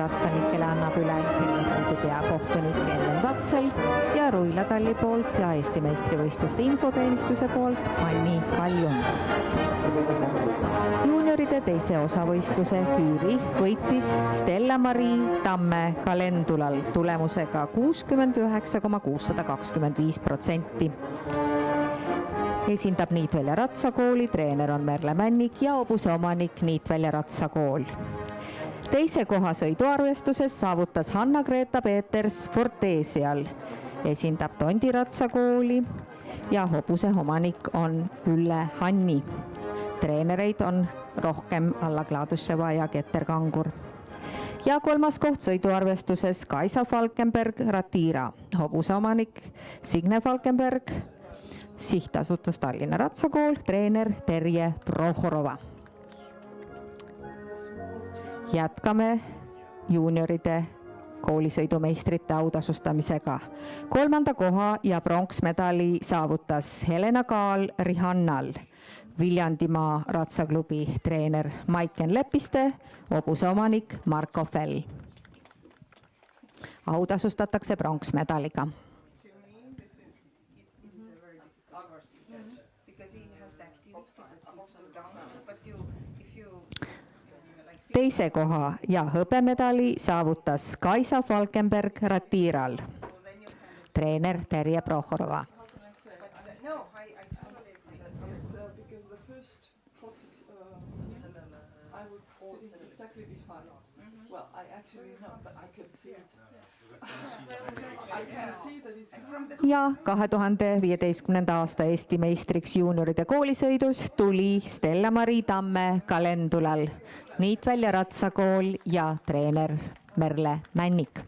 ratsanikele annab üle selle sõidu peakohtunik Ellen Vatsel ja Ruilatalli poolt ja Eesti meistrivõistluste infoteenistuse poolt Anni Kaljund. Juunioride teise osavõistluse küüri võitis Stella-Marii Tamme Kalendulal tulemusega 69,625%. Esindab Niitvälja ratsakooli, treener on Merle Männik ja hobuse omanik Niitvälja ratsakool. Teise koha sõiduarvestuses saavutas Hanna-Greta Peeters Fortesial, esindab Tondi ratsakooli ja hobuse omanik on Ülle Hanni. Treenereid on rohkem Alla Kladuševa ja Keter Kangur. Ja kolmas koht sõiduarvestuses Kaisa Falkenberg Ratira, hobuse omanik Signe Falkenberg, sihtasutus Tallinna ratsakool, treener Terje Prohorova. Jätkame juunioride koolisõidumeistrite autasustamisega. Kolmanda koha ja pronksmedali saavutas Helena Kaal Rihannal, Viljandimaa ratsaklubi treener Maiken Lepiste, hobuse omanik Marko Fell. Autasustatakse pronksmedaliga. Teise koha ja hõbemedali saavutas Kaisa Falkenberg Ratiral, treener Terje Prohorova. Ja 2015. aasta Eesti meistriks juunioride koolisõidus tuli Stella-Marii Tamme Kalendulal, Niitvälja ratsakool ja treener Merle Männik.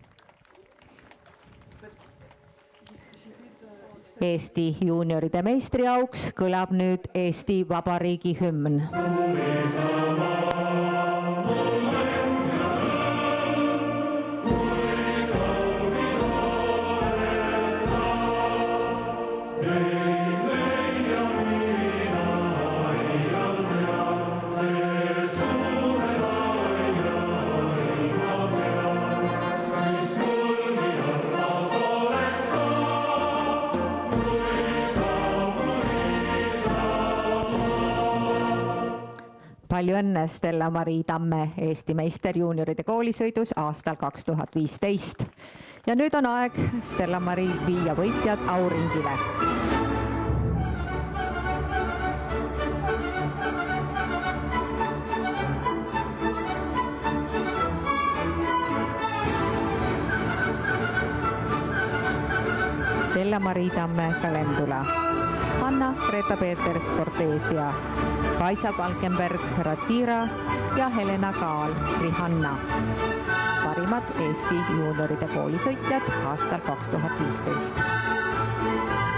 Eesti juunioride meistriauks kõlab nüüd Eesti Vabariigi hümn. Palju õnne Stella-Marii Tamme, Eesti meister juunioride koolisõidus aastal 2015. Ja nüüd on aeg Stella-Marii viia võitjad auringile. Stella-Marii Tamme Kalendula, Hanna-Greta Peeters Fortesia, Kaisa Falkenberg Ratira ja Helena Kaal Rihanna. Parimad Eesti juunioride koolisõitjad aastal 2015.